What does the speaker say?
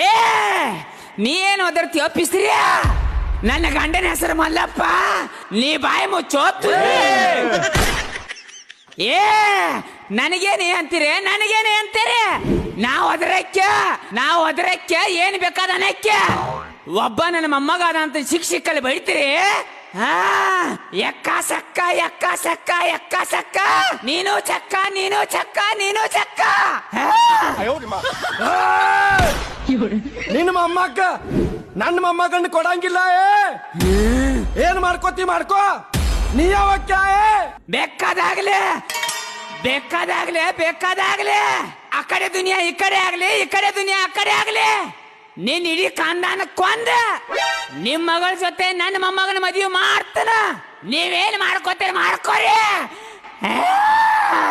ಏ ನೀ ಏನು ಒದರ್ತೀಯೋ ಪಿಸ್ರಿಯ? ನನ್ನ ಗಂಡನ ಹೆಸರು ಮಲ್ಲಪ್ಪ, ನೀ ಬಾಯಿ ಮುಚ್ಚೋತು. ಏ ನನಗೇನೆ ಅಂತೀರಿ? ನಾವು ಒದರಕ್ಕೆ ಏನ್ ಬೇಕಾದ ಅನ್ನಕ್ಕೆ ಒಬ್ಬ ನನ್ನ ಮೊಮ್ಮಗ ಅಂತ ಶಿಕ್ಷಕಲ್ಲಿ ಬೈತೀರಿ. ಎಕ್ಕ ಸಕ್ಕ ನೀನು ಚಕ್ಕ ನಿನ್ನ ಮೊಮ್ಮಕ್ಕ ನನ್ನ ಮೊಮ್ಮಗಂಡು ಕೊಡಂಗಿಲ್ಲ. ಏನ್ ಮಾಡ್ಕೋತಿ ಮಾಡ್ಕೋ, ನೀ ಯಾವಕ್ಕ? ಬೇಕಾದಾಗ್ಲಿ ಆ ಕಡೆ ದುನಿಯಾ ಈ ಕಡೆ ಆಗ್ಲಿ, ಈ ಕಡೆ ದುನಿಯಾ ಆ ಕಡೆ ಆಗ್ಲಿ, ನೀನ್ ಇಡೀ ಖಾನ್ದಾನ ಕೊಂದ ನಿಮ್ ಮಗಳ ಜೊತೆ ನನ್ನ ಮೊಮ್ಮಗನ ಮದುವೆ ಮಾಡ್ತಾನ. ನೀವೇನ್ ಮಾಡ್ಕೋತೀರಿ ಮಾಡ್ಕೋರಿ.